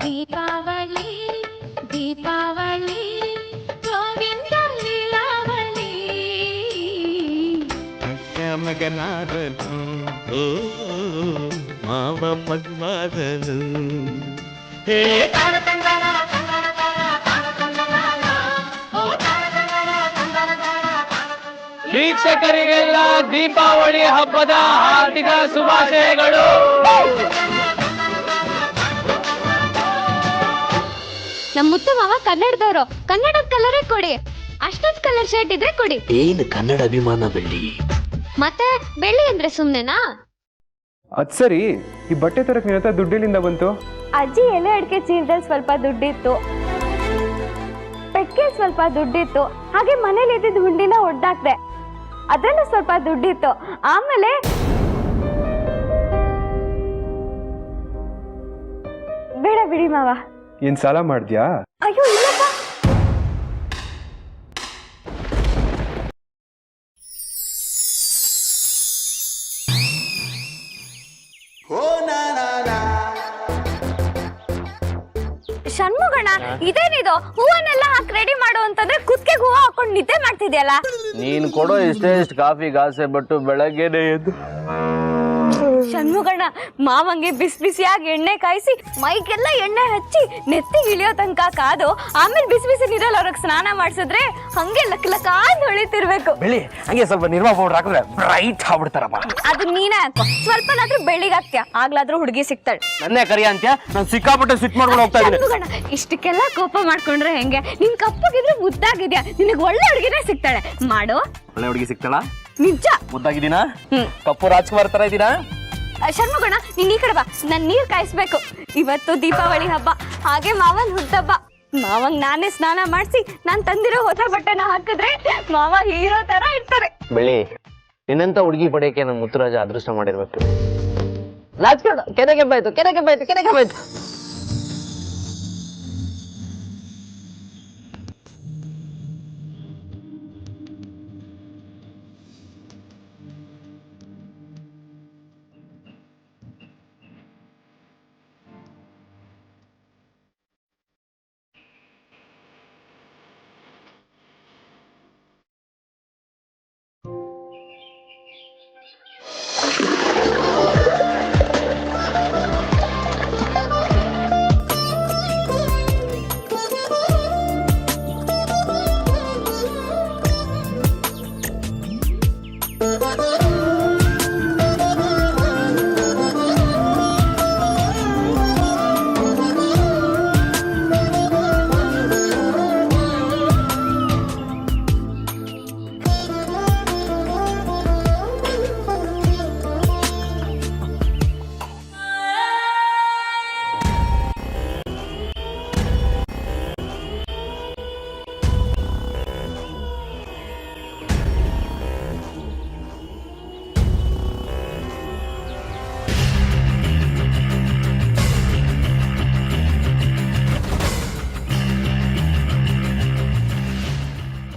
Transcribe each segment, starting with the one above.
ದೀಪಾವಳಿ ದೀಪಾವಳಿ ಗೋವಿಂದ ಲೀಲಾವಳಿ ಮಗನಾದನು ಓ ಮಾವ ಮಗನಾದನು ವೀಕ್ಷಕರಿಗೆಲ್ಲ ದೀಪಾವಳಿ ಹಬ್ಬದ ಹಾರ್ದಿಕ ಶುಭಾಶಯಗಳು. ನಮ್ಮ ಮುತ್ತು ಮಾವ ಕನ್ನಡದವರು, ಕನ್ನಡದ ಕಲರೇ ಕೊಡಿ. ಅಷ್ಟೊಂದು ಕಲರ್ ಶರ್ಟ್ ಇದ್ರೆ ಕೊಡಿ. ಏನು ಕನ್ನಡ ಅಭಿಮಾನ ಬೆಳ್ಳಿ. ಮತ್ತೆ ಬೆಳ್ಳಿ ಅಂದ್ರೆ ಸುಮ್ನೆನಾ? ಅದ್ ಸರಿ, ಈ ಬಟ್ಟೆ ತರಕ್ ನಿನ್ನ ಹತ್ರ ದುಡ್ಡಿಲಿಂದ ಬಂತು? ಅಜ್ಜಿ ಎಲೆ ಅಡಿಕೆ ಚೀಲದಲ್ಲಿ ಸ್ವಲ್ಪ ದುಡ್ಡಿತ್ತು, ಪೆಟ್ಟಿಗೆ ಸ್ವಲ್ಪ ದುಡ್ಡಿತ್ತು, ಹಾಗೆ ಮನೇಲಿ ಇದ್ದಿದ್ದ ಹುಂಡಿನ ಒಡ್ದಾಕ್ದೆ, ಅದ್ರಲ್ಲೂ ಸ್ವಲ್ಪ ದುಡ್ಡಿತ್ತು. ಆಮೇಲೆ ಬೇಡ ಬಿಡಿ ಮಾವ. ಏನ್ ಸಾಲ ಮಾಡ್ದ್ಯಾ? ಅಯ್ಯೋ ಇಲ್ಲಪ್ಪ. ಷಣ್ಮುಗಣ್ಣ, ಇದೇನಿದು ಹೂವನ್ನೆಲ್ಲ ಹಾಕಿ ರೆಡಿ ಮಾಡು ಅಂತಂದ್ರೆ ಕುತ್ತಿಗೆಗೆ ಹೂವು ಹಾಕೊಂಡು ನಿದ್ದೆ ಮಾಡ್ತಿದ್ಯಲ್ಲ? ನೀನ್ ಕೊಡೋ ಇಷ್ಟೇ ಕಾಫಿಗೆ ಆಸೆ ಪಟ್ಟು ಬೆಳಗ್ಗೆನೆ ಎದ್ದು ಷಣ್ಮುಗಣ್ಣ, ಮಾವಂಗೆ ಬಿಸಿ ಬಿಸಿಯಾಗಿ ಎಣ್ಣೆ ಕಾಯಿಸಿ ಮೈಗೆಲ್ಲ ಎಣ್ಣೆ ಹಚ್ಚಿ ನೆತ್ತಿಗೆ ಇಳಿಯೋ ತನಕ ಕಾದು ಆಮೇಲೆ ಬಿಸಿ ಬಿಸಿ ನೀರಲ್ಲಿ ಅವ್ರಿಗೆ ಸ್ನಾನ ಮಾಡಿಸಿದ್ರೆ ಹಂಗೆ ಲಕ್ಲಕಾಂತ ಹೊಳಿತಿರ್ಬೇಕು. ಬೆಳ್ಳಿ ಹಂಗೆ ಸ್ವಲ್ಪ ನಿರ್ಮಾ ಪೌಡರ್ ಹಾಕಿದ್ರೆ ಬ್ರೈಟ್ ಆಗ್ಬಿಡ್ತಾರಮ್ಮ. ಅದು ನೀನೇ ಹಾಕೋ, ಸ್ವಲ್ಪನಾದ್ರೂ ಬೆಳ್ಳಿಗೆ ಹಾಕ್ತೀಯ, ಆಗ್ಲಾದ್ರೂ ಹುಡುಗಿ ಸಿಗ್ತಾಳೆ. ನನ್ನೇ ಕರಿ ಅಂತ್ಯ, ನಾನು ಸಿಕ್ಕಾಪಟ್ಟೆ ಸಿಟ್ ಮಾಡ್ಕೊಂಡು ಹೋಗ್ತಾ ಇದ್ದೀನಿ. ಷಣ್ಮುಗಣ್ಣ, ಇಷ್ಟಕ್ಕೆಲ್ಲ ಕೋಪ ಮಾಡ್ಕೊಂಡ್ರೆ ಹೆಂಗೆ? ನಿನ್ ಕಪ್ಪಗಿದ್ರೆ ಮುದ್ದಾಗಿದ್ಯಾ, ನಿನಗೆ ಒಳ್ಳೆ ಹುಡುಗಿನೇ ಸಿಗ್ತಾಳೆ. ಮಾಡು. ಒಳ್ಳೆ ಹುಡುಗಿ ಸಿಗ್ತಾಳ? ನಿಜ. ಮುದ್ದಾಗಿದ್ದೀನಾ? ಕಪ್ಪು ರಾಜ್ಕುಮಾರ್ ತರ ಇದ್ದೀನಾ? ಷಣ್ಮುಗಣ್ಣ, ನೀನ್ ಈ ಕಡೆ ಬಾ, ನಾನ್ ನೀರ್ ಕಾಯಿಸ್ಬೇಕು. ಇವತ್ತು ದೀಪಾವಳಿ ಹಬ್ಬ, ಹಾಗೆ ಮಾವನ್ ಹುಟ್ಟಬ್ಬ. ಮಾವಂಗ್ ನಾನೇ ಸ್ನಾನ ಮಾಡಿಸಿ ನಾನ್ ತಂದಿರೋ ಹೊಸ ಬಟ್ಟೆನ ಹಾಕಿದ್ರೆ ಮಾವ ಹೀರೋ ತರ ಇರ್ತಾರೆ. ಬೆಳ್ಳಿ, ನಿನ್ನಂತ ಹುಡುಗಿ ಪಡೆಯಕ್ಕೆ ನಮ್ಮ ಮುತ್ತುರಾಜ ಅದೃಷ್ಟ ಮಾಡಿರ್ಬೇಕು. ರಾಜ್ಕುಮಾರ್ ಕೆರೆಗೆ ಬಾಯ್ತು, ಕೆರೆಗೆ ಬಾಯ್ತು, ಕೆರೆಗೆ ಬಾಯ್ತು.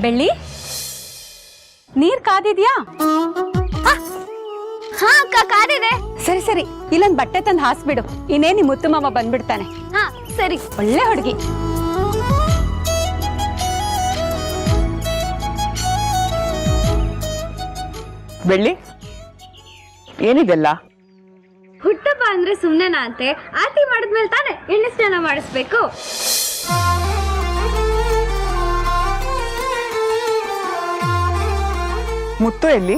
ಬೆಳ್ಳಿ, ನೀರ್ ಕಾದಿದ್ಯಾ? ಹಾ ಅಕ್ಕ, ಕಾದಿದೆ. ಸರಿ ಸರಿ, ಇಲ್ಲೊಂದ್ ಬಟ್ಟೆ ತಂದು ಹಾಸ್ಬಿಡು, ಇನ್ನೇ ನಿಮ್ ಮುತ್ತು ಮಾಮ ಬಂದ್ಬಿಡ್ತಾನೆ. ಹಾ ಸರಿ. ಒಳ್ಳೆ ಹುಡುಗಿ. ಬೆಳ್ಳಿ, ಏನಿದೆಲ್ಲ? ಹುಟ್ಟಪ್ಪ ಅಂದ್ರೆ ಸುಮ್ನೆನಾ ಅಂತೆ? ಆರತಿ ಮಾಡಿದ್ಮೇಲೆ ತಾನೆ ಎಣ್ಣೆ ಸ್ನಾನ ಮಾಡಿಸ್ಬೇಕು. ಮುತ್ತು ಎಲ್ಲಿ?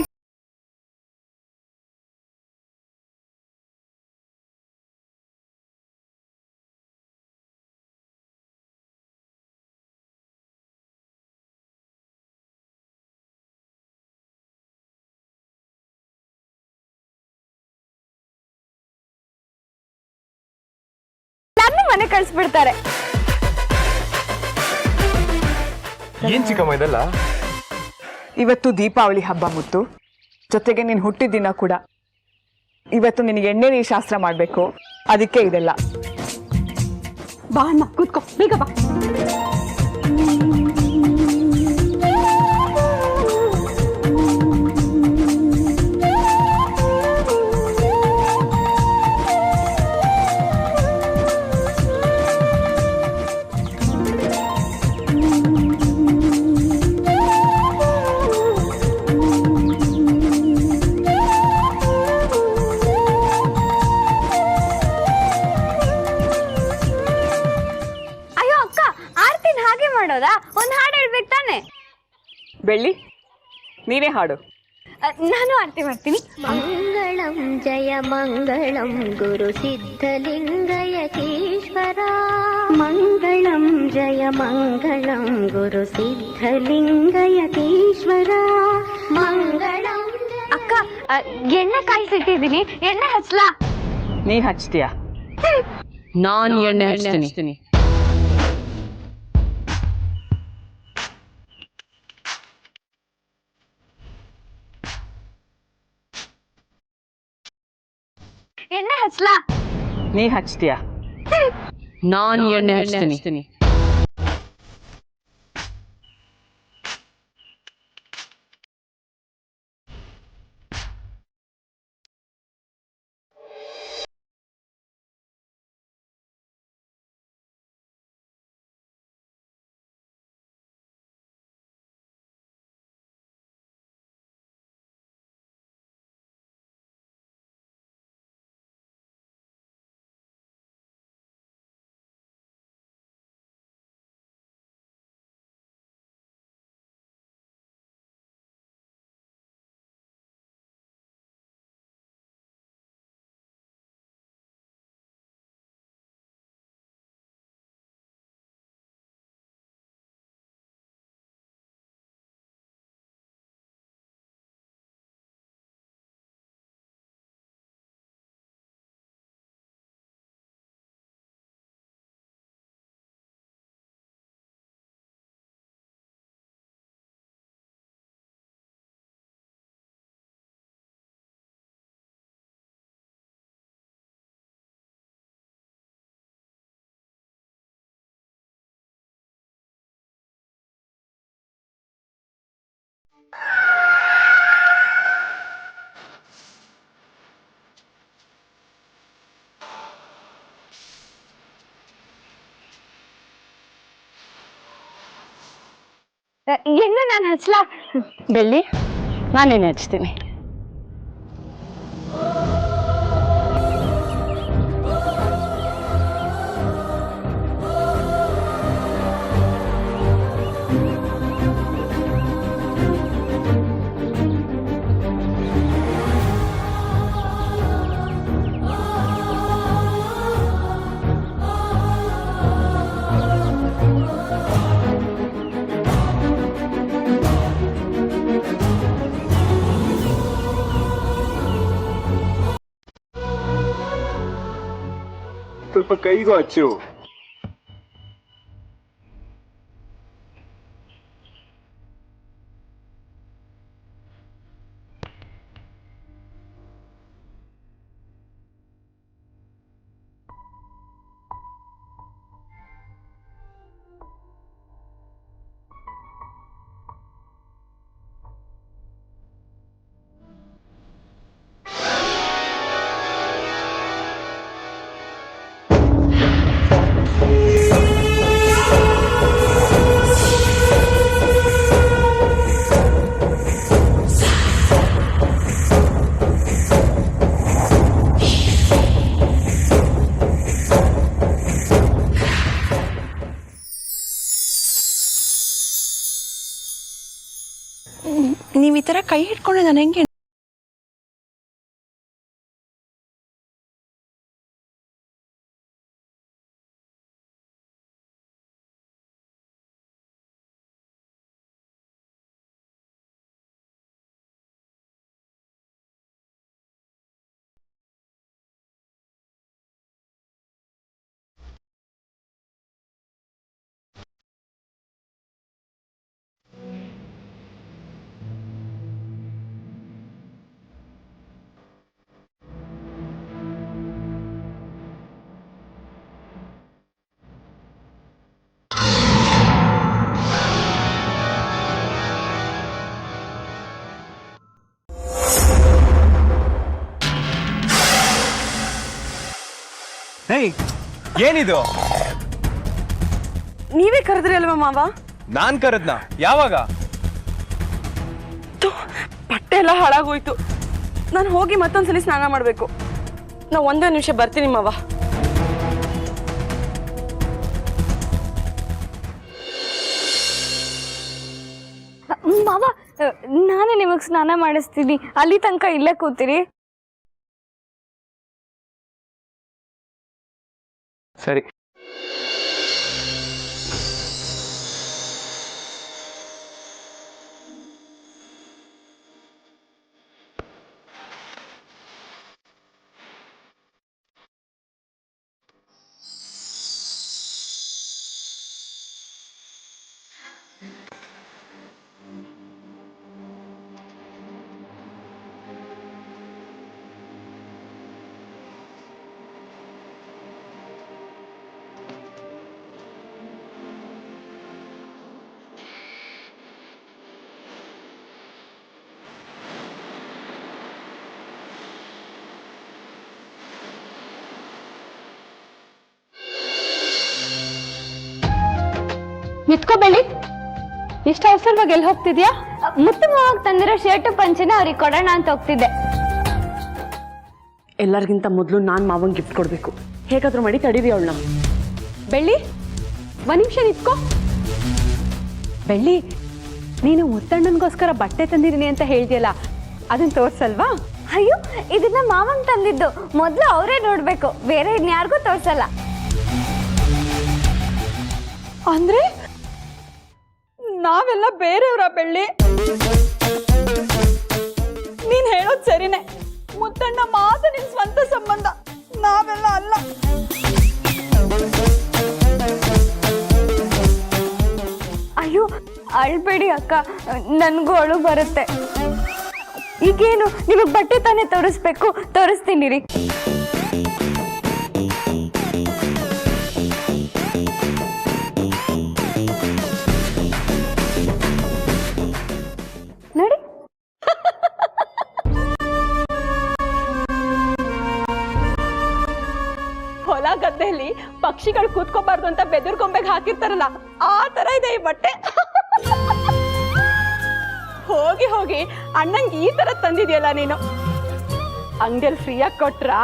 ನನ್ನ ಮನೆ ಕಳಿಸ್ಬಿಡ್ತಾರೆ. ಏನ್ ಚಿಕ್ಕಮ್ಮ ಇದೆಲ್ಲ? ಇವತ್ತು ದೀಪಾವಳಿ ಹಬ್ಬ ಮುತ್ತು, ಜೊತೆಗೆ ನೀನ್ ಹುಟ್ಟಿದ ದಿನ ಕೂಡ. ಇವತ್ತು ನಿನಗೆ ಎಣ್ಣೆ ನೀರು ಶಾಸ್ತ್ರ ಮಾಡ್ಬೇಕು, ಅದಕ್ಕೆ ಇದೆಲ್ಲ. ಬಾ ಅಣ್ಣ, ಕೂತ್ಕೋ, ಬೇಗ ಬಾ. ಬೆಳ್ಳಿ ನೀನೇ ಹಾಡು. ನಾನು ಆರತಿ ಮಾಡ್ತೀನಿ. ಮಂಗಳಂ ಜಯ ಮಂಗಳಂ ಗುರು ಸಿದ್ಧಲಿಂಗಯತೀಶ್ವರ ಮಂಗಳಂ ಜಯ ಮಂಗಳಂ ಗುರು ಸಿದ್ಧಲಿಂಗಯತೀಶ್ವರ ಮಂಗಳಂ. ಅಕ್ಕ ಎಣ್ಣೆ ಕಾಯಿಸಿಟ್ಟಿದ್ದೀನಿ, ಎಣ್ಣೆ ಹಚ್ಲಾ? ನೀ ಹಚ್ತೀಯಾ? ನಾನು ಎಣ್ಣೆ ಹಚ್ತೀನಿ. ಎಣ್ಣೆ ಹಚ್ಲಾ? ನೀ ಹಚ್ತೀಯಾ? ನಾನು ಎಣ್ಣೆ ಹಚ್ತೀನಿ. ಎಣ್ಣೆ ನಾನು ಹಚ್ಲಾ? ಬೆಳ್ಳಿ ನಾನೇನೆ ಹಚ್ತೀನಿ. ಸ್ವಲ್ಪ ಕೈಗೂ ಹಚ್ಚು. ನೀವು ಈ ಥರ ಕೈ ಹಿಡ್ಕೊಂಡ್ರೆ ನಾನು ಹೆಂಗೆ? ಹೇಯ್, ಏನಿದು? ನೀವೇ ಕರೆದ್ರಿ ಅಲ್ವಾ ಮಾವ? ನಾನ್ ಕರೆದ್ನ? ಯಾವಾಗ? ಬಟ್ಟೆ ಎಲ್ಲ ಹಾಳಾಗೋಯ್ತು. ನಾನು ಹೋಗಿ ಮತ್ತೊಂದ್ಸಲಿ ಸ್ನಾನ ಮಾಡಬೇಕು. ನಾ ಒಂದೇ ನಿಮಿಷ ಬರ್ತೀನಿ ಮಾವ. ಮಾವ ನಾನೇ ನಿಮಗ್ ಸ್ನಾನ ಮಾಡಿಸ್ತೀನಿ, ಅಲ್ಲಿ ತನಕ ಇಲ್ಲೇ ಕೂತೀರಿ. ಸರಿ. ನಿತ್ಕೋಬೇಡಿ, ಇಷ್ಟು ಅವಸರವಾಗಿ ಎಲ್ಲಿ ಹೋಗ್ತಿದ್ಯಾ? ಮುತ್ತು ಮಾವಾಗ ತಂದಿರೋ ಶರ್ಟ್ ಪಂಚೆನ ಅವ್ರಿಗೆ ಕೊಡೋಣ ಅಂತ ಹೋಗ್ತಿದ್ದೆ. ಎಲ್ಲರಿಗಿಂತ ಮೊದಲು ನಾನು ಮಾವಂಗೆ ಗಿಫ್ಟ್ ಕೊಡಬೇಕು. ಹೇಗಾದ್ರೂ ಮಾಡಿ ತಡೀರಿ ಅವಳನ್ನ. ಬೆಳ್ಳಿ, ಒಂದ್ ನಿಮಿಷ ನಿತ್ಕೋ. ಬೆಳ್ಳಿ, ನೀನು ಮುತ್ತಣ್ಣನಿಗೋಸ್ಕರ ಬಟ್ಟೆ ತಂದಿದ್ದೀನಿ ಅಂತ ಹೇಳ್ದಿಯಲ್ಲ, ಅದನ್ನ ತೋರ್ಸಲ್ವಾ? ಅಯ್ಯೋ, ಇದನ್ನ ಮಾವಂಗ್ ತಂದಿದ್ದು, ಮೊದ್ಲು ಅವರೇ ನೋಡ್ಬೇಕು, ಬೇರೆ ಇನ್ಯಾರಿಗೂ ತೋರ್ಸಲ್ಲ. ಅಂದ್ರೆ ನಾವೆಲ್ಲ ಬೇರೆಯವರ ಬೆಳ್ಳಿ? ನೀನ್ ಹೇಳೋದ್ ಸರಿನೇ, ಮುತ್ತಣ್ಣ ಮಾತ್ರ ನಿನ್ ಸ್ವಂತ ಸಂಬಂಧ, ನಾವೆಲ್ಲ ಅಲ್ಲ. ಅಯ್ಯೋ ಅಳ್ಬೇಡಿ ಅಕ್ಕ, ನನ್ಗೂ ಅಳು ಬರುತ್ತೆ. ಈಗೇನು ನಿಮಗ್ ಬಟ್ಟೆ ತಾನೇ ತೋರಿಸ್ಬೇಕು, ತೋರಿಸ್ತೀನಿ ರೀ. ನೋಡಿ, ಹೊಲ ಗದ್ದೆಯಲ್ಲಿ ಪಕ್ಷಿಗಳು ಕೂತ್ಕೋಬಾರ್ದು ಅಂತ ಬೆದರ್ ಗೊಂಬೆಗೆ ಹಾಕಿರ್ತಾರಲ್ಲ, ಆ ತರ ಇದೆ ಈ ಬಟ್ಟೆ. ಹೋಗಿ ಹೋಗಿ ಅಣ್ಣಂಗೆ ಈ ತರ ತಂದಿದ್ಯಲ್ಲ ನೀನು, ಅಂಗಡಿಯಲ್ಲಿ ಫ್ರೀಯಾಗಿ ಕೊಟ್ರಾ?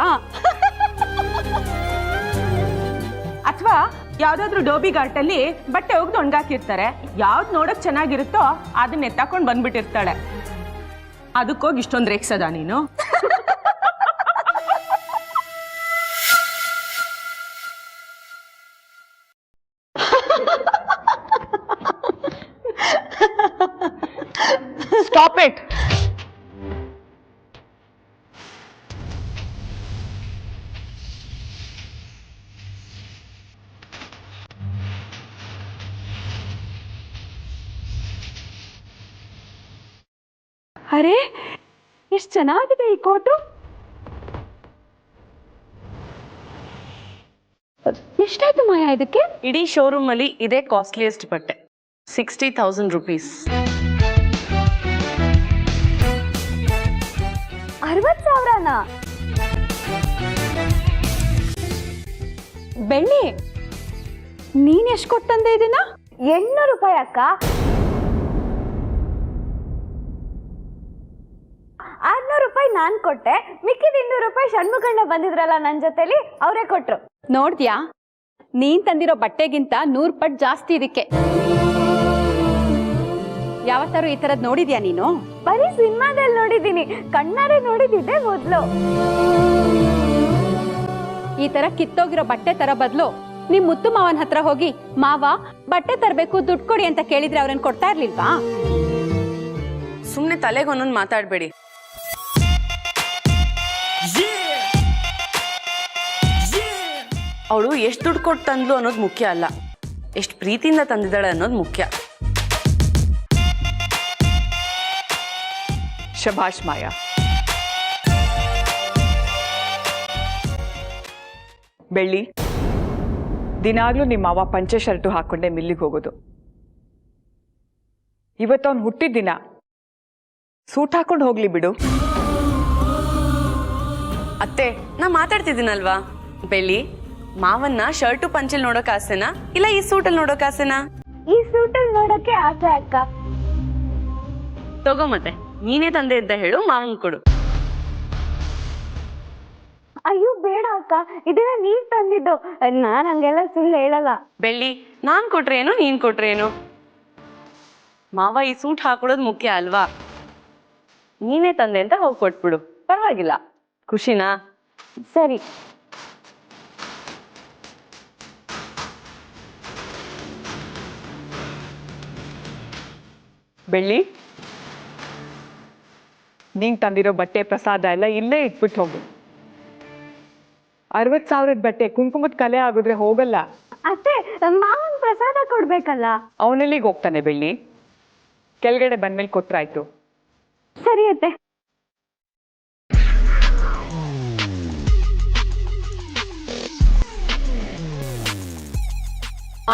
ಅಥವಾ ಯಾವ್ದಾದ್ರು ಡೋಬಿ ಘಾಟಲ್ಲಿ ಬಟ್ಟೆ ಒಗ್ದು ಒಣಗಾಕಿರ್ತಾರೆ, ಯಾವ್ದು ನೋಡಕ್ ಚೆನ್ನಾಗಿರುತ್ತೋ ಅದನ್ನ ಎತ್ತಾಕೊಂಡ್ ಬಂದ್ಬಿಟ್ಟಿರ್ತಾಳೆ. ಅದಕ್ಕೋಗಿ ಇಷ್ಟೊಂದು ರೇಗ್ಸದ ನೀನು? Stop it. ಅರೆ, ಎಷ್ಟು ಚೆನ್ನಾಗಿದೆ ಈ ಕೋಟು. ಎಷ್ಟಾಯ್ತು ಮಾಯಾ ಇದಕ್ಕೆ? ಇಡೀ ಶೋರೂಮ್ ಅಲ್ಲಿ ಇದೇ ಕಾಸ್ಟ್ಲಿಯೆಸ್ಟ್ ಬಟ್ಟೆ, 60,000 rupees. 60,000ನಾ? ಬೆಳ್ಳಿ, ನೀನ್ ಎಷ್ಟು ಕೊಟ್ಟಂದೆ ಇದನ್ನ? 800 ರೂಪಾಯಿ ಅಕ್ಕ. 600 ರೂಪಾಯಿ ನಾನ್ ಕೊಟ್ಟೆ, ಮಿಕ್ಕಿದ 200 ರೂಪಾಯಿ ಷಣ್ಮುಖಣ್ಣ ಬಂದಿದ್ರಲ್ಲ ನನ್ ಜೊತೆಲಿ, ಅವರೇ ಕೊಟ್ರು. ನೋಡ್ದ್ಯಾ, ನೀನ್ ತಂದಿರೋ ಬಟ್ಟೆಗಿಂತ 100 ಪಟ್ಟು ಜಾಸ್ತಿ ಇದಕ್ಕೆ. ಯಾವತ್ತಾರು ಈ ತರದ್ ನೋಡಿದ್ಯಾ ನೀನು? ಬರೀ ಸಿನಿಮಾದಲ್ಲಿ ನೋಡಿದೀನಿ, ಕಣ್ಣಾರೆ ನೋಡಿದ್ದೆ ಮೊದ್ಲು. ಈ ತರ ಕಿತ್ತೋಗಿರೋ ಬಟ್ಟೆ ತರ ಬದಲು ನಿಮ್ ಮುತ್ತು ಮಾವನ ಹತ್ರ ಹೋಗಿ, ಮಾವ ಬಟ್ಟೆ ತರಬೇಕು, ದುಡ್ಡು ಕೊಡಿ ಅಂತ ಕೇಳಿದ್ರೆ ಅವ್ರನ್ನ ಕೊಡ್ತಾ ಇರ್ಲಿಲ್ವಾ? ಸುಮ್ನೆ ತಲೆಗೆ ಒಂದೊಂದು ಮಾತಾಡ್ಬೇಡಿ. ಅವಳು ಎಷ್ಟು ದುಡ್ಡು ಕೊಟ್ಟು ತಂದ್ಲು ಅನ್ನೋದು ಮುಖ್ಯ ಅಲ್ಲ, ಎಷ್ಟು ಪ್ರೀತಿಯಿಂದ ತಂದಿದ್ದಾಳೆ ಅನ್ನೋದು ಮುಖ್ಯ. ಶಭಾಷ್ ಮಾಯಾ. ಬೆಳ್ಳಿ, ದಿನಾಗ್ಲೂ ನಿಮ್ಮ ಮಾವ ಪಂಚೆ ಶರ್ಟು ಹಾಕೊಂಡೆ ಮಿಲ್ಲಿಗೆ ಹೋಗೋದು. ಇವತ್ತು ಅವ್ನು ಹುಟ್ಟಿದ ದಿನ, ಸೂಟ್ ಹಾಕೊಂಡು ಹೋಗ್ಲಿ ಬಿಡು. ಅತ್ತೆ, ನಾ ಮಾತಾಡ್ತಿದ್ದೀನಲ್ವಾ? ಬೆಳ್ಳಿ, ಮಾವನ್ನ ಶರ್ಟು ಪಂಚೆಲ್ ನೋಡೋಕ್ ಆಸೆನಾ ಇಲ್ಲ ಈ ಸೂಟಲ್ಲಿ ನೋಡೋಕ್ ಆಸೆನಾ? ಈ ಸೂಟಲ್ಲಿ ನೋಡಕ್ಕೆ ಆಸೆ ಅಕ್ಕ. ತಗೋ ಮತ್ತೆ, ನೀನೇ ತಂದೆ ಅಂತ ಹೇಳು, ಮಾವನ್ ಕೊಡು. ಅಯ್ಯೋ ಬೇಡ ಅಕ್ಕ, ಇದನ್ನ ನೀವ್ ತಂದಿದ್ದು, ನಾನ್ ಹಂಗೆಲ್ಲ ಸುಳ್ಳು ಹೇಳಲ್ಲ. ಬೆಳ್ಳಿ, ನಾನ್ ಕೊಟ್ರೆ ಏನು, ನೀನ್ ಕೊಟ್ರೆ ಏನು? ಮಾವ ಈ ಸೂಟ್ ಹಾಕೊಳ್ಳೋದು ಮುಖ್ಯ ಅಲ್ವಾ? ನೀನೇ ತಂದೆ ಅಂತ ಹೋಗಿ ಕೊಟ್ಬಿಡು, ಪರವಾಗಿಲ್ಲ. ಖುಷಿನಾ? ಸರಿ. ಬೆಳ್ಳಿ, ನೀನ್ ತಂದಿರೋ ಬಟ್ಟೆ ಪ್ರಸಾದ ಎಲ್ಲ ಇಲ್ಲೇ ಇಟ್ಬಿಟ್ಟು ಹೋಗು. 60,000 ಬಟ್ಟೆ ಕುಂಕುಮದ ಕಲೆ ಆಗಿದ್ರೆ ಹೋಗಲ್ಲ. ಅತ್ತೆ, ಮಾವನ್ ಪ್ರಸಾದ ಕೊಡ್ಬೇಕಲ್ಲ. ಅವನೆಲ್ಲಿಗೆ ಹೋಗ್ತಾನೆ ಬೆಳ್ಳಿ? ಕೆಳಗಡೆ ಬಂದ್ಮೇಲೆ ಕೊಟ್ರಾಯ್ತು. ಸರಿ ಅತ್ತೆ.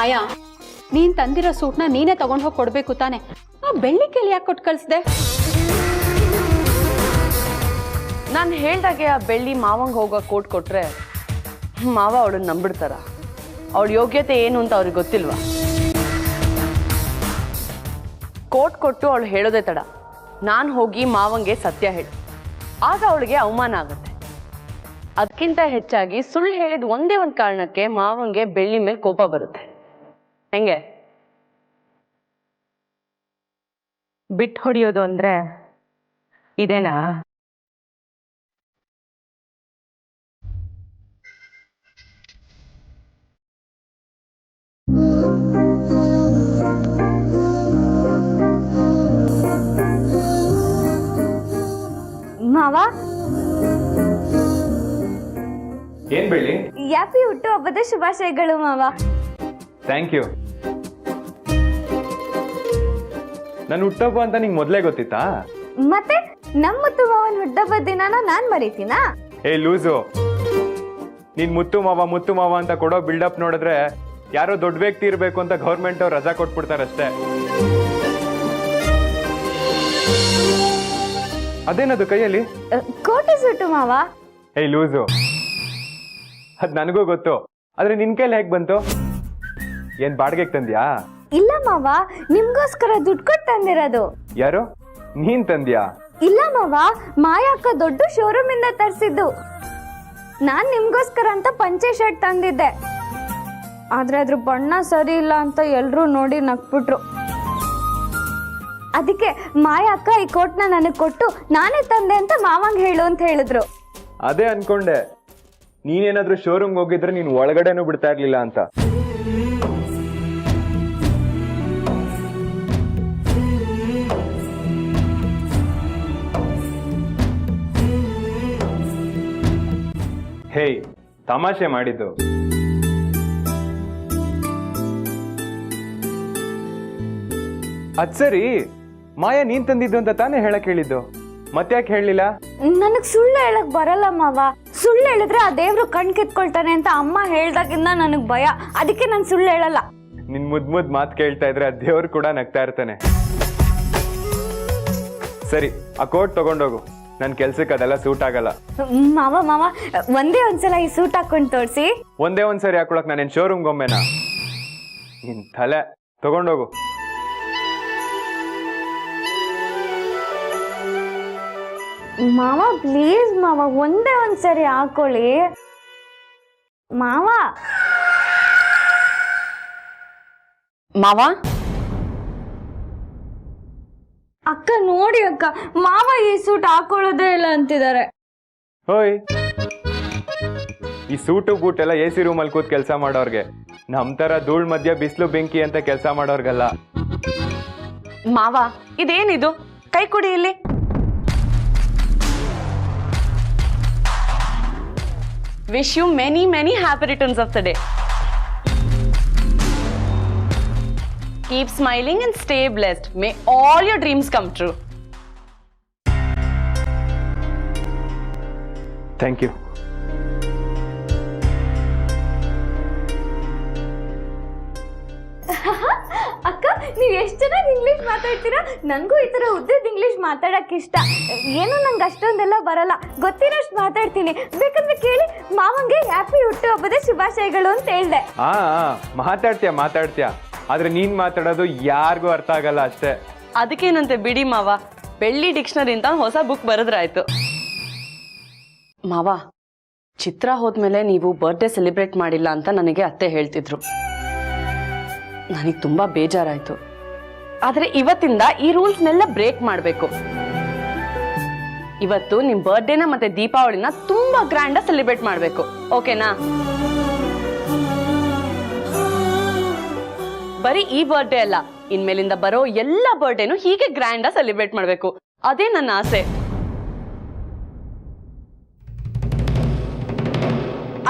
ಆಯಾ, ನೀನ್ ತಂದಿರೋ ಸೂಟ್ನ ನೀನೇ ತಗೊಂಡ್ ಹೋಗಿ ಕೊಡ್ಬೇಕು ತಾನೆ. ಆ ಬೆಳ್ಳಿ ಕೇಳಿ ಯಾಕೆ ಕೊಟ್ಟು ಕಳಿಸ್ದೆ? ನಾನು ಹೇಳ್ದಾಗೆ ಆ ಬೆಳ್ಳಿ ಮಾವಂಗೆ ಹೋಗೋ ಕೋಟ್ ಕೊಟ್ರೆ ಮಾವ ಅವಳನ್ನ ನಂಬಿಡ್ತಾರ? ಅವಳ ಯೋಗ್ಯತೆ ಏನು ಅಂತ ಅವ್ರಿಗೆ ಗೊತ್ತಿಲ್ವಾ? ಕೋಟ್ ಕೊಟ್ಟು ಅವಳು ಹೇಳೋದೇ ತಡ, ನಾನು ಹೋಗಿ ಮಾವಂಗೆ ಸತ್ಯ ಹೇಳಿ, ಆಗ ಅವಳಿಗೆ ಅವಮಾನ ಆಗುತ್ತೆ. ಅದಕ್ಕಿಂತ ಹೆಚ್ಚಾಗಿ ಸುಳ್ಳು ಹೇಳಿದ ಒಂದೇ ಒಂದು ಕಾರಣಕ್ಕೆ ಮಾವಂಗೆ ಬೆಳ್ಳಿ ಮೇಲೆ ಕೋಪ ಬರುತ್ತೆ. ಹೆಂಗೆ? ಬಿಟ್ಟು ಹೊಡಿಯೋದು ಅಂದ್ರೆ ಇದೇನಾ? ಮಾವ, ಏನ್ ಬೆಳ್ಳಿ? ಹ್ಯಾಪಿ ಹುಟ್ಟು ಹಬ್ಬದ ಶುಭಾಶಯಗಳು ಮಾವ. Thank you. ನನ್ನ ಹುಟ್ಟಹಬ್ಬ ಅಂತ ನಿಂಗೆ ಮೊದಲೇ ಗೊತ್ತಿತ್ತಾ? ಮತ್ತೆ ನಮ್ಮ ಮುತ್ತು ಮಾವನ್ ಹುಟ್ಟಹಬ್ಬದ ದಿನಾನ ನಾನ್ ಮರೀತೀನಾ? ಏ ಲೂಸು, ನೀನ್ ಮುತ್ತು ಮಾವ ಅಂತ ಕೊಡೋ ಬಿಲ್ಡಪ್ ನೋಡಿದ್ರೆ ಯಾರೋ ದೊಡ್ಡ ವ್ಯಕ್ತಿ ಇರ್ಬೇಕು ಅಂತ ಗೌರ್ಮೆಂಟ್ ಅವ್ರು ರಜಾ ಕೊಟ್ಬಿಡ್ತಾರಷ್ಟೇ. ಅದೇನದು ಕೈಯಲ್ಲಿ? ಕೋಟೆ ಸೂಟು ಮಾವ. ಏ ಲೂಸು, ಅದ್ ನನಗೂ ಗೊತ್ತು, ಆದ್ರೆ ನಿನ್ ಕೈಲಿ ಹೇಗ್ ಬಂತು? ಏನ್ ಬಾಡಿಗೆಗೆ ತಂದ್ಯಾ? ಇಲ್ಲ ಮಾವ, ನಿಮ್ಗೋಸ್ಕರ ದುಡ್ಡು ಕೊಟ್ಟು ತಂದಿರೋದು. ಯಾರು? ನೀನ್ ತಂದ್ಯಾ? ಇಲ್ಲ ಮಾವ, ಮಾಯಕ್ಕ ದೊಡ್ಡ ಶೋರೂಮ್ ಇಂದ ತರಿಸಿದ್ದು. ನಾನ್ ನಿಮ್ಗೋಸ್ಕರ ಅಂತ ಪಂಚೆ ಶರ್ಟ್ ತಂದಿದ್ದೆ, ಆದ್ರೆ ಅದ್ರ ಬಣ್ಣ ಸರಿ ಇಲ್ಲ ಅಂತ ಎಲ್ರೂ ನೋಡಿ ನಕ್ಬಿಟ್ರು. ಅದಕ್ಕೆ ಮಾಯಕ್ಕ ಈ ಕೋಟ್ನ ನನಗೆ ಕೊಟ್ಟು ನಾನೇ ತಂದೆ ಅಂತ ಮಾವಂಗ್ ಹೇಳು ಅಂತ ಹೇಳಿದ್ರು. ಅದೇ ಅನ್ಕೊಂಡೆ, ನೀನೇನಾದ್ರೂ ಶೋರೂಮ್ಗೆ ಹೋಗಿದ್ರೆ ನೀನ್ ಒಳಗಡೆನೂ ಬಿಡ್ತಾ ಇರ್ಲಿಲ್ಲ ಅಂತ. ಹೇಯ್, ತಮಾಷೆ ಮಾಡಿದ್ದು. ಅದ್ ಸರಿ, ಮಾಯಾ ನೀನ್ ತಂದಿದ್ದು ಅಂತ ತಾನೇ ಹೇಳಕ್ ಹೇಳಿದ್ದು, ಮತ್ತ್ಯಾಕೆ ಹೇಳಲಿಲ್ಲ? ನನಗ್ ಸುಳ್ಳು ಹೇಳಕ್ ಬರಲ್ಲ ಮಾವ. ಸುಳ್ಳು ಹೇಳಿದ್ರೆ ಆ ದೇವ್ರು ಕಣ್ ಕಿತ್ಕೊಳ್ತಾನೆ ಅಂತ ಅಮ್ಮ ಹೇಳ್ದಾಗಿಂದ ನನಗ್ ಭಯ, ಅದಕ್ಕೆ ನಾನು ಸುಳ್ಳು ಹೇಳಲ್ಲ. ನಿನ್ ಮುದ್ ಮಾತು ಕೇಳ್ತಾ ಇದ್ರೆ ಆ ದೇವ್ರು ಕೂಡ ನಗ್ತಾ ಇರ್ತಾನೆ. ಸರಿ, ಆ ಕೋಟ್ ತಗೊಂಡೋಗು, ನನ್ ಕೆಲ್ಸಕ್ಕೆ ಅದೆಲ್ಲ ಸೂಟ್ ಆಗಲ್ಲ. ಮಾವ ಒಂದೇ ಒಂದ್ಸಲ ಈ ಸೂಟ್ ಹಾಕೊಂಡ್ ತೋರ್ಸಿ. ಒಂದೇ ಒಂದ್ಸರಿ ಹಾಕೊಳಕ್ ನಾನೇನ್ ಶೋರೂಮ್ ಗೊಂಬೆನಾ? ನಿನ್ ತಲೆ, ತಗೊಂಡೋಗು. ಮಾವ ಪ್ಲೀಸ್ ಮಾವ, ಒಂದೇ ಒಂದ್ಸರಿ ಹಾಕೊಳ್ಳಿ ಮಾವ. ಮಾವ, ಅಕ್ಕ ನೋಡಿ ಅಕ್ಕ, ಮಾವ ಈ ಸೂಟ್ ಹಾಕೊಳ್ಳೋದೇ ಇಲ್ಲ ಅಂತಿದ್ದಾರೆ. ಹೋಯ್, ಈ ಸೂಟು ಬೂಟ್ ಎಲ್ಲ AC ರೂಮಲ್ಲಿ ಕೂತ್ ಕೆಲಸ ಮಾಡೋರ್ಗೆ, ನಮ್ ತರ ಧೂಳ್ ಮಧ್ಯ ಬಿಸಿಲು ಬೆಂಕಿ ಅಂತ ಕೆಲಸ ಮಾಡೋರ್ಗಲ್ಲ. ಮಾವ ಇದೇನಿದು? ಕೈ ಕೊಡಿ ಇಲ್ಲಿ. Wish you many happy returns of the day. Keep smiling and stay blessed. May all your dreams come true. Thank you. ಅಕ್ಕ, ನೀವ್ ಎಷ್ಟ್ ಚೆನ್ನಾಗಿ ಇಂಗ್ಲಿಷ್ ಮಾತಾಡ್ತೀರಾ. ನನ್ಗೂ ಈ ತರ ಉದ್ದದ ಇಂಗ್ಲಿಷ್ ಮಾತಾಡಕ್ ಇಷ್ಟ. ಏನು ನಂಗೆ ಅಷ್ಟೊಂದೆಲ್ಲ ಬರಲ್ಲ, ಗೊತ್ತಿರೋಷ್ಟು ಮಾತಾಡ್ತೀನಿ. ಬೇಕಂದ್ರೆ ಕೇಳಿ, ಮಾವಂಗೆ ಹ್ಯಾಪಿ ಹುಟ್ಟು ಹಬ್ಬದ ಶುಭಾಶಯಗಳು ಅಂತ ಹೇಳ್ದೆ. ಮಾತಾಡ್ತೀಯ, ಆದ್ರೆ ನೀನ್ ಮಾತಾಡೋದು ಯಾರಿಗೂ ಅರ್ಥ ಆಗಲ್ಲ ಅಷ್ಟೇ. ಅದಕ್ಕೇನಂತೆ ಬಿಡಿ ಮಾವ, ಬೆಳ್ಳಿ ಡಿಕ್ಷನರಿ ಅಂತ ಹೊಸ ಬುಕ್ ಬರೆದ್ರಾಯ್ತು. ಮಾವ, ಚಿತ್ರ ಹೋದ್ಮೇಲೆ ನೀವು ಬರ್ಡೇ ಸೆಲೆಬ್ರೇಟ್ ಮಾಡಿಲ್ಲ ಅಂತ ನನಗೆ ಅತ್ತೆ ಹೇಳ್ತಿದ್ರು. ನನಗೆ ತುಂಬಾ ಬೇಜಾರಾಯ್ತು. ಆದ್ರೆ ಇವತ್ತಿಂದ ಈ ರೂಲ್ಸ್ನೆಲ್ಲ ಬ್ರೇಕ್ ಮಾಡ್ಬೇಕು. ಇವತ್ತು ನಿಮ್ ಬರ್ಡೇನ ಮತ್ತೆ ದೀಪಾವಳಿನ ತುಂಬಾ ಗ್ರ್ಯಾಂಡ್ ಸೆಲೆಬ್ರೇಟ್ ಮಾಡ್ಬೇಕು, ಓಕೆನಾ? ಬರೀ ಈ ಬರ್ಡೇ ಅಲ್ಲ, ಇನ್ಮೇಲಿಂದ ಬರೋ ಎಲ್ಲ ಬರ್ಡೇನು ಹೀಗೆ ಗ್ರ್ಯಾಂಡ್ ಸೆಲೆಬ್ರೇಟ್ ಮಾಡ್ಬೇಕು. ಅದೇ ನನ್ನ ಆಸೆ.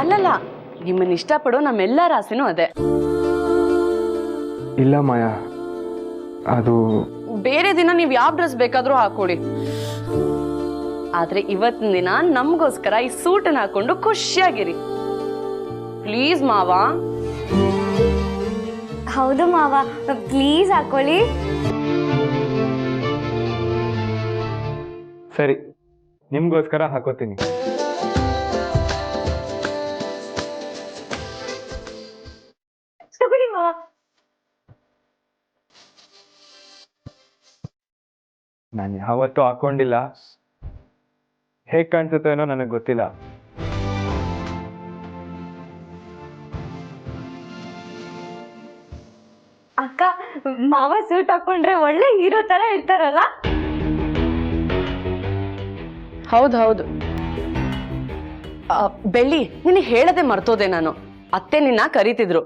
ಅಲ್ಲಲ್ಲ, ನಿಮ್ಮನ್ನ ಇಷ್ಟಪಡೋ ನಮ್ಮೆಲ್ಲರ ಆಸೆನೂ ಅದೇ. ಇಲ್ಲ ಮಾಯಾ, ಅದು ಬೇರೆ ದಿನ ನೀವ್ ಯಾವ ಡ್ರೆಸ್ ಬೇಕಾದ್ರೂ ಹಾಕೊಳ್ಳಿ, ಆದ್ರೆ ಇವತ್ತಿನ ದಿನ ನಮ್ಗೋಸ್ಕರ ಈ ಸೂಟನ್ನ ಹಾಕೊಂಡು ಖುಷಿಯಾಗಿರಿ ಪ್ಲೀಸ್ ಮಾವ. ಹೌದು ಮಾವ, ಪ್ಲೀಸ್ ಹಾಕೊಳ್ಳಿ. ಸರಿ, ನಿಮ್ಗೋಸ್ಕರ ಹಾಕೋತೀನಿ. ತಗೊಳ್ಳಿ ಮಾವ. ನಾನು ಯಾವತ್ತೂ ಹಾಕೊಂಡಿಲ್ಲ, ಹೇಗ್ ಕಾಣಿಸುತ್ತೋ ಏನೋ ನನಗೆ ಗೊತ್ತಿಲ್ಲ. ಅಕ್ಕ, ಮಾವ ಸೂಟ್ ಹಾಕೊಂಡ್ರೆ ಒಳ್ಳೆ ಹೀರೋ ತರ ಇರ್ತಾರಲ್ಲ. ಹೌದು. ಬೆಳ್ಳಿ, ನಿನಗೆ ಹೇಳದೆ ಮರ್ತೋದೆ ನಾನು. ಅತ್ತೆ ನಿನ್ನ ಕರೀತಿದ್ರು,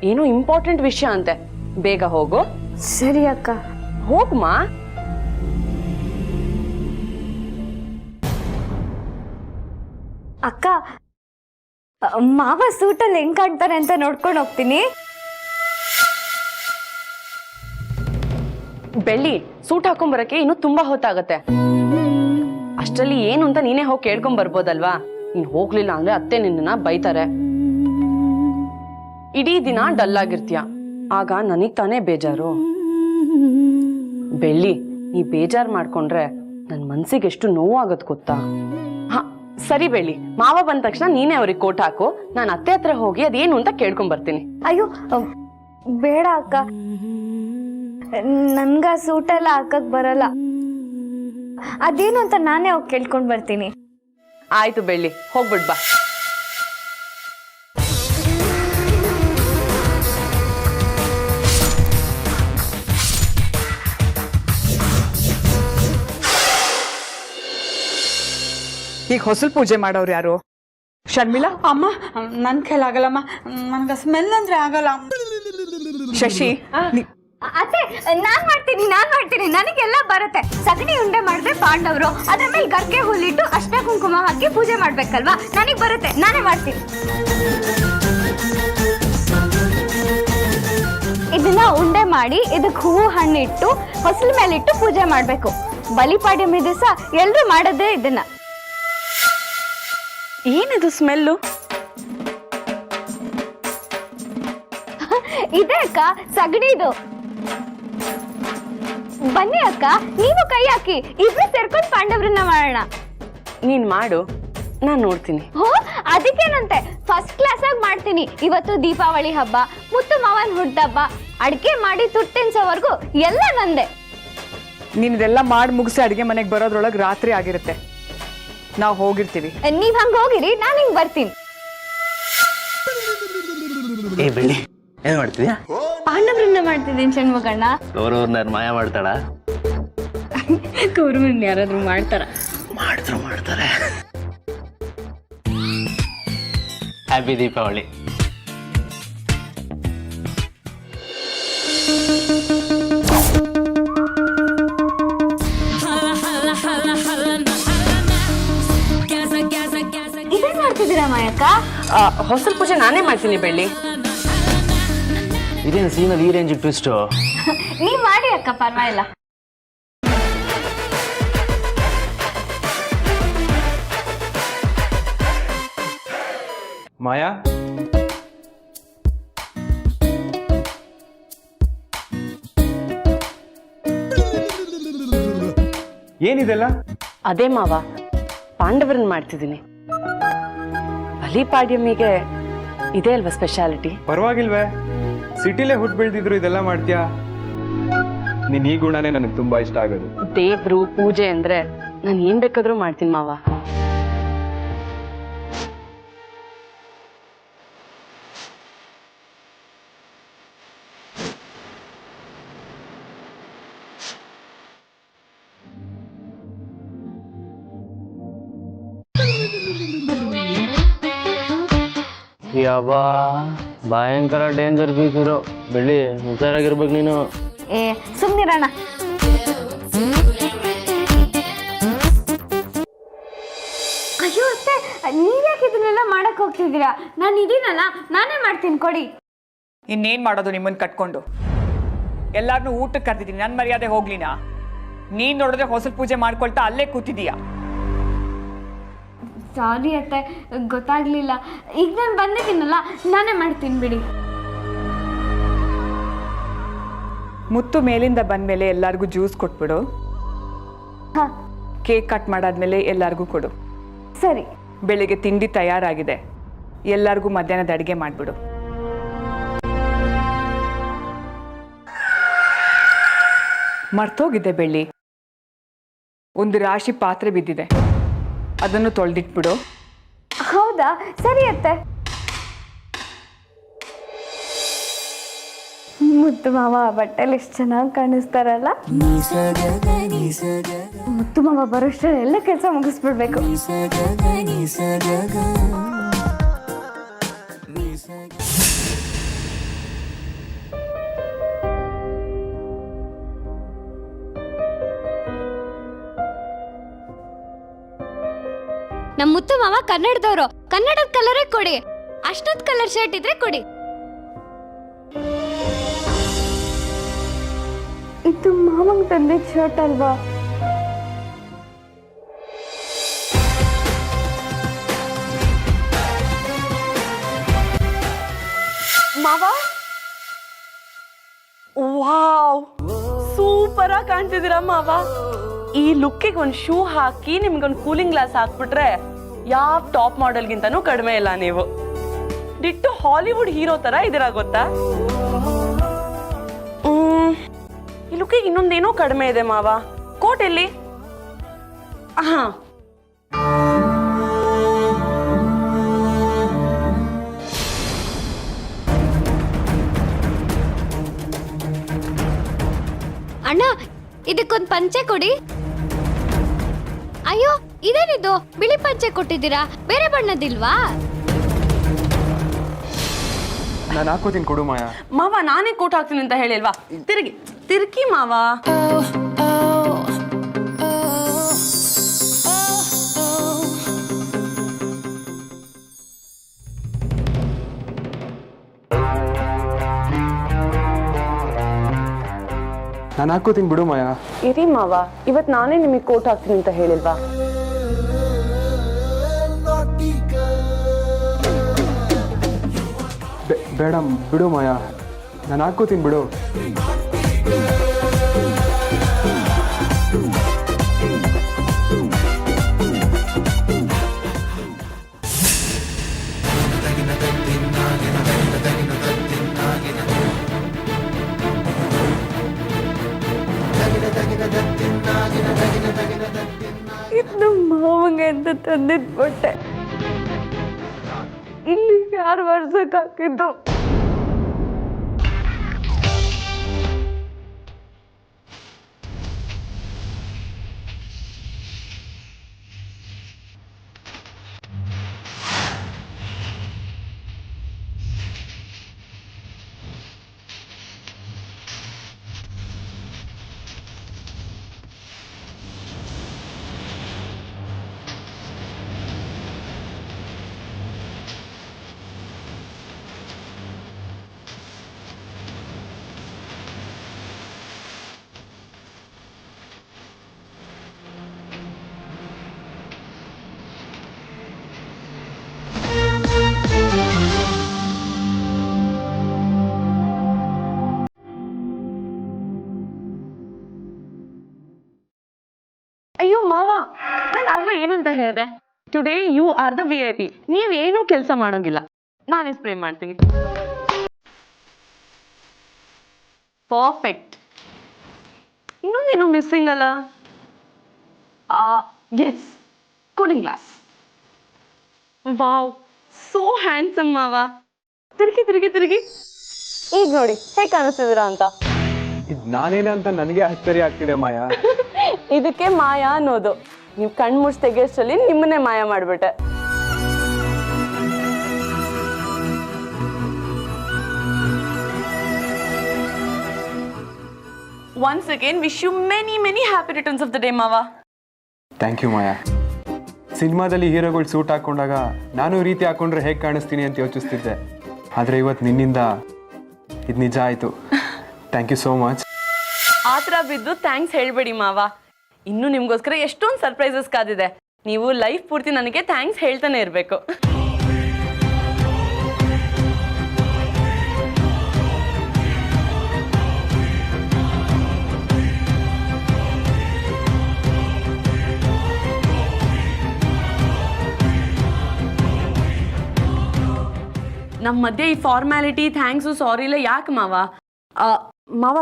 ಏನೋ ಇಂಪಾರ್ಟೆಂಟ್ ವಿಷಯ ಅಂತೆ. ಬೇಗ ಹೋಗು. ಸರಿ ಅಕ್ಕ. ಹೋಗ್ಮಾ. ಅಕ್ಕ, ಮಾವ ಸೂಟಲ್ಲಿ ಹೆಂಗ್ ಕಾಣ್ತಾರೆ ಅಂತ ನೋಡ್ಕೊಂಡು ಹೋಗ್ತೀನಿ. ಬೆಳ್ಳಿ, ಸೂಟ್ ಹಾಕೊಂಡ್ಬರಕ್ಕೆ ಇನ್ನು ತುಂಬಾ ಹೊತ್ತಾಗತ್ತೆ. ಅಷ್ಟರಲ್ಲಿ ಏನು ಅಂತ ನೀನೇ ಹೋಗಿ ಕೇಳ್ಕೊಂಡ್ ಬರ್ಬೋದಲ್ವಾ? ನೀನ್ ಹೋಗ್ಲಿಲ್ಲ ಅಂದ್ರೆ ಅತ್ತೆ ನಿನ್ನ ಬೈತಾರೆ. ಇಡೀ ದಿನ ಡಲ್ ಆಗಿರ್ತೀಯ, ಆಗ ನನಗ್ ತಾನೇ ಬೇಜಾರು. ಬೆಳ್ಳಿ, ನೀ ಬೇಜಾರ್ ಮಾಡ್ಕೊಂಡ್ರೆ ನನ್ ಮನ್ಸಿಗೆ ಎಷ್ಟು ನೋವಾಗತ್ ಗೊತ್ತಾ? ಹಾ ಸರಿ ಬೆಳ್ಳಿ, ಮಾವ ಬಂದ ತಕ್ಷಣ ನೀನೇ ಅವ್ರಿಗೆ ಕೋಟ್ ಹಾಕು, ನಾನು ಅತ್ತೆ ಹತ್ರ ಹೋಗಿ ಅದೇನು ಅಂತ ಕೇಳ್ಕೊಂಡ್ ಬರ್ತೀನಿ. ಅಯ್ಯೋ ಬೇಡ ಅಕ್ಕ, ನನ್ಗ ಸೂಟೆಲ್ಲ ಹಾಕಕ್ ಬರಲ್ಲ. ಅದೇನು ಅಂತ ನಾನೇ ಹೋಗಿ ಕೇಳ್ಕೊಂಡ್ ಬರ್ತೀನಿ. ಆಯ್ತು ಬೆಳ್ಳಿ, ಹೋಗ್ಬಿಡ್ ಬಾ. ಈಗ ಹೊಸಲ್ ಪೂಜೆ ಮಾಡೋರು ಯಾರು? ಶರ್ಮಿಳಾ? ಅಮ್ಮ, ನನ್ ಕೈಲಾಗಲ್ಲಮ್ಮ, ನನ್ಗ ಸ್ಮೆಲ್ ಅಂದ್ರೆ ಆಗಲ್ಲ. ಶಶಿ? ಅತ್ತೆ, ನಾನ್ ಮಾಡ್ತೀನಿ ನನಗೆಲ್ಲ ಬರುತ್ತೆ. ಸಗಣಿ ಉಂಡೆ ಮಾಡಿದ್ರೆ ಪಾಂಡವರು, ಅದ್ರ ಮೇಲೆ ಗರ್ಗೆ ಹುಲ್ಲಿಟ್ಟು ಅಷ್ಟೇ ಕುಂಕುಮ ಹಾಕಿ ಪೂಜೆ ಮಾಡ್ಬೇಕಲ್ವಾ? ನನಗ್ ಬರುತ್ತೆ, ನಾನೇ ಮಾಡ್ತೀನಿ. ಇದನ್ನ ಉಂಡೆ ಮಾಡಿ ಇದಕ್ ಹೂವು ಹಣ್ಣಿಟ್ಟು ಹೊಸಲ ಮೇಲಿಟ್ಟು ಪೂಜೆ ಮಾಡ್ಬೇಕು. ಬಲಿಪಾಡ್ಯಮಿ ದಿವಸ ಎಲ್ರು ಮಾಡೋದೇ ಇದನ್ನ. ಏನಿದು ಸ್ಮೆಲ್ಲು? ಇದೆ ಅಕ್ಕ, ಸಗಣಿದು. ಬನ್ನಿ ಅಕ್ಕ, ನೀವು ಕೈ ಹಾಕಿ, ಇಬ್ರು ಸೇರ್ಕೊಂಡು ಪಾಂಡವ್ರನ್ನ ಮಾಡೋಣ. ನೀನ್ ಮಾಡು, ನಾನ್ ನೋಡ್ತೀನಿ. ಹೋ, ಅದಕ್ಕೇನಂತೆ, ಫಸ್ಟ್ ಕ್ಲಾಸ್ ಆಗಿ ಮಾಡ್ತೀನಿ. ಇವತ್ತು ದೀಪಾವಳಿ ಹಬ್ಬ, ಮುತ್ತು ಮಾವನ್ ಹುಟ್ಟಹಬ್ಬ, ಅಡ್ಗೆ ಮಾಡಿ ತುಟ್ಟಿನ್ಸೋವರೆಗೂ ಎಲ್ಲ ನಂದೆ. ನೀನ್ ಇದೆಲ್ಲ ಮಾಡಿ ಮುಗಿಸಿ ಅಡಿಗೆ ಮನೆಗೆ ಬರೋದ್ರೊಳಗೆ ರಾತ್ರಿ ಆಗಿರುತ್ತೆ. ನಾವು ಹೋಗಿರ್ತೀವಿ. ನೀವ್ ಹಂಗ ಹೋಗಿರಿ, ನಾನ್ ಹಿಂಗ್ ಬರ್ತೀನಿ. ಏ ಬೆಳ್ಳಿ, ಏನ್ ಮಾಡ್ತೀಯ? ಪಾಂಡವ್ರನ್ನ ಮಾಡ್ತಿದ್ದೀನಿ ಷಣ್ಮುಖಣ್ಣ. ಅವ್ರವ್ರನ್ನ ಮಾಯ ಮಾಡ್ತಾಳ? ಕೌರವನ್ನ ಯಾರಾದ್ರೂ ಮಾಡ್ತಾರೆ. ಹ್ಯಾಪಿ ದೀಪಾವಳಿ. ಇದೇನ್ ಮಾಡ್ತಿದ್ದೀರಾ ಮಾಯಕ್ಕ? ಹೊಸಲ್ ಪೂಜೆ ನಾನೇ ಮಾಡ್ತೀನಿ ಬೆಳ್ಳಿ. ಇದೇನು ಸೀನಲ್ಲಿ ಈ ರೇಂಜ್ ಟ್ವಿಸ್ಟ್? ನೀವ್ ಮಾಡಿ ಅಕ್ಕ, ಪರವಾಗಿಲ್ಲ. ಮಾಯಾ, ಏನಿದೆಲ್ಲ? ಅದೇ ಮಾವ, ಪಾಂಡವರನ್ನ ಮಾಡ್ತಿದ್ದೀನಿ. ಬಲಿಪಾಡ್ಯಮಿಗೆ ಇದೇ ಅಲ್ವಾ ಸ್ಪೆಷಾಲಿಟಿ? ಪರವಾಗಿಲ್ವೇ, ಸಿಟಿಲೇ ಹುಟ್ಟು ಬೆಳೆದಿದ್ರು ಇದೆಲ್ಲ ಮಾಡ್ತೀಯಾ? ನೀನ್ ಈ ಗುಣನೇ ನನಗೆ ತುಂಬಾ ಇಷ್ಟ ಆಗೋದು. ದೇವ್ರು ಪೂಜೆ ಅಂದ್ರೆ ನಾನು ಏನ್ ಬೇಕಾದ್ರೂ ಮಾಡ್ತೀನಿ ಮಾವ. ಯಬ್ಬಾ ಭಯಂಕರ ಡೇಂಜರ್ ಪೀಸ್ ಇರೋ ಬೆಳ್ಳಿ ಹುಷಾರಾಗಿರ್ಬೇಕು ನೀನು. ಏ ಸುಮ್ನಿರಣ್ಣ. ಅಯ್ಯೋ ಅತ್ತೆ, ನೀವ್ಯಾಕೆ ಇದನ್ನೆಲ್ಲ ಮಾಡಕ್ ಹೋಗ್ತಿದ್ದೀರಾ? ನಾನು ಇದೀನಲ್ಲ, ನಾನೇ ಮಾಡ್ತೀನಿ, ಕೊಡಿ. ಇನ್ನೇನ್ ಮಾಡೋದು ನಿಮ್ಮನ್ನ ಕಟ್ಕೊಂಡು? ಎಲ್ಲಾರನ್ನೂ ಊಟಕ್ಕೆ ಕರ್ದಿದ್ದೀನಿ, ನನ್ನ ಮರ್ಯಾದೆ ಹೋಗ್ಲಿನಾ? ನೀನ್ ನೋಡಿದ್ರೆ ಹೊಸಲ್ ಪೂಜೆ ಮಾಡ್ಕೊಳ್ತಾ ಅಲ್ಲೇ ಕೂತಿದೀಯಾ. ಸಾರಿ ಅತ್ತೆ, ಗೊತ್ತಾಗ್ಲಿಲ್ಲ. ಈಗ ನಾನು ಬಂದಿದ್ದೀನಲ್ಲ, ನಾನೇ ಮಾಡ್ತೀನಿ ಬಿಡಿ. ಮುತ್ತು ಮೇಲಿಂದ ಬಂದ್ಮೇಲೆ ಎಲ್ಲಾರ್ಗೂ ಜ್ಯೂಸ್ ಕೊಟ್ಬಿಡು. ಕೇಕ್ ಕಟ್ ಮಾಡಾದ್ಮೇಲೆ ಎಲ್ಲಾರ್ಗೂ ಕೊಡು. ಸರಿ. ಬೆಳಿಗ್ಗೆ ತಿಂಡಿ ತಯಾರಾಗಿದೆ, ಎಲ್ಲಾರ್ಗೂ ಮಧ್ಯಾಹ್ನದ ಅಡಿಗೆ ಮಾಡ್ಬಿಡು. ಮರ್ತೋಗಿದ್ದೆ ಬೆಳ್ಳಿ, ಒಂದು ರಾಶಿ ಪಾತ್ರೆ ಬಿದ್ದಿದೆ, ಅದನ್ನು ತೊಳೆದಿಟ್ಬಿಡು. ಹೌದಾ? ಸರಿ ಅತ್ತೆ. ಮುತ್ತು ಮಾವ ಬಟ್ಟೆಲಿ ಎಷ್ಟು ಚೆನ್ನಾಗಿ ಕಾಣಿಸ್ತಾರಲ್ಲ. ಮುತ್ತು ಮಾವ ಬರೋಷ್ಟರಲ್ಲಿ ಎಲ್ಲ ಕೆಲಸ ಮುಗಿಸ್ಬಿಡ್ಬೇಕು. ನಮ್ ಮುತ್ತು ಮಾವ ಕನ್ನಡದವರು, ಕನ್ನಡದ ಕಲರೇ ಕೊಡಿ. ಅಷ್ಟೊಂದು ಕಲರ್ ಶರ್ಟ್ ಇದ್ರೆ ಕೊಡಿ. ಇದು ಮಾವಂಗ್ ತಂದಿದ್ದ ಶರ್ಟ್ ಅಲ್ವಾ? ಮಾವ, ವಾವ್, ಸೂಪರ್ ಆಗಿ ಕಾಣ್ತಿದ್ದೀರಾ ಮಾವ. ಈ ಲುಕ್ಕಿಗೆ ಒಂದು ಶೂ ಹಾಕಿ ನಿಮ್ಗೊಂದು ಕೂಲಿಂಗ್ ಗ್ಲಾಸ್ ಹಾಕ್ಬಿಟ್ರೆ ಯಾವ ಟಾಪ್ ಮಾಡೆಲ್ಗಿಂತನೂ ಕಡಿಮೆ ಇಲ್ಲ ನೀವು. ಡಿಟ್ಟು ಹಾಲಿವುಡ್ ಹೀರೋ ತರ ಇದ್ದೀರಾ ಗೊತ್ತಾ? ಈ ಲುಕ್ಕಿಗೆ ಇನ್ನೊಂದೇನೋ ಕಡಿಮೆ ಇದೆ ಮಾವ. ಕೋಟ್ ಎಲ್ಲಿ? ಹಾ, ಅಣ್ಣ ಇದಕ್ಕೊಂದು ಪಂಚೆ ಕೊಡಿ. ಅಯ್ಯೋ ಇದೇನಿದು, ಬಿಳಿ ಪಂಚೆ ಕೊಟ್ಟಿದ್ದೀರಾ, ಬೇರೆ ಬಣ್ಣದಿಲ್ವಾ? ನಾನು ಹಾಕೋತೀನಿ, ಕೊಡು ಮಾಯಾ. ಮಾವ ನಾನೇ ಕೋಟ್ ಹಾಕ್ತೀನಿ ಅಂತ ಹೇಳಿಲ್ವಾ? ತಿರುಗಿ ಮಾವ. ನಾನು ಹಾಕೋತೀನಿ, ಬಿಡು ಮಾಯಾ. ಇರಿ ಮಾವ, ಇವತ್ ನಾನೇ ನಿಮಗೆ ಕೋಟ್ ಹಾಕ್ತೀನಿ ಅಂತ ಹೇಳಿಲ್ವಾ? ಬೇಡ, ಬಿಡು ಮಾಯಾ, ನಾನು ಹಾಕೋತೀನಿ, ಬಿಡು. ಇದು ಮಾವಂಗೆ ಅಂತ ತಂದಿದ್ ಬಟ್ಟೆ, ಇಲ್ಲಿ ಯಾರು ವರ್ಷಕ್ಕೆ ಹಾಕಿದ್ದು? ಅಯ್ಯೋ ಮಾವ, ನಾನು ಅಲ್ವಾ ಏನಂತ ಹೇಳಿದೆ? Today you are the VIP. ನೀವೇನು ಕೆಲಸ ಮಾಡೋಂಗಿಲ್ಲ, ನಾನೇ ಸ್ಪ್ರೇ ಮಾಡ್ತೀನಿ. ಪರ್ಫೆಕ್ಟ್. ಇನ್ನೊಂದೇನು ಮಿಸ್ಸಿಂಗ್ ಅಲ್ಲ? Yes, cooling glass. Wow, so handsome ಮಾವ. ತಿರುಗಿ ಈಗ ನೋಡಿ ಹೇಗೆ ಕಾಣಿಸ್ತಿದ್ದೀರಾ ಅಂತ. ಇದು ನಾನೇನಂತ ನನಗೆ ಆಶ್ಚರ್ಯ ಆಗ್ತಿದೆ ಮಾಯಾ. ಇದಕ್ಕೆ ಮಾಯಾ ಅನ್ನೋದು. ನೀವು ಕಣ್ಣು ಮುಚ್ಚಿ ತೆಗೆಯೋಷ್ಟರಲ್ಲಿ ನಿಮ್ಮನ್ನೇ ಮಾಯ ಮಾಡ್ಬಿಟ್ಟೆ. Once again wish you many many happy returns of the day ಮಾವ. Thank you Maya. ಸಿನಿಮಾದಲ್ಲಿ ಹೀರೋಗಳು ಸೂಟ್ ಹಾಕೊಂಡಾಗ ನಾನು ಈ ರೀತಿ ಹಾಕೊಂಡ್ರೆ ಹೇಗೆ ಕಾಣಿಸ್ತೀನಿ ಅಂತ ಯೋಚಿಸ್ತಿದ್ದೆ. ಆದರೆ ಇವತ್ತು ನಿನ್ನಿಂದ ಇದು ನಿಜ ಆಯಿತು. Thank you so much. ಆ ಥರ ಬಿದ್ದು ಥ್ಯಾಂಕ್ಸ್ ಹೇಳ್ಬೇಡಿ ಮಾವ. ಇನ್ನೂ ನಿಮ್ಗೋಸ್ಕರ ಎಷ್ಟೊಂದು ಸರ್ಪ್ರೈಸಸ್ ಕಾದಿದೆ. ನೀವು ಲೈಫ್ ಪೂರ್ತಿ ನನಗೆ ಥ್ಯಾಂಕ್ಸ್ ಹೇಳ್ತಾನೆ ಇರಬೇಕು. ನಮ್ಮ ಮಧ್ಯೆ ಈ ಫಾರ್ಮ್ಯಾಲಿಟಿ ಥ್ಯಾಂಕ್ಸು ಸಾರಿ ಇಲ್ಲ ಯಾಕೆ ಮಾವ? ಮಾವ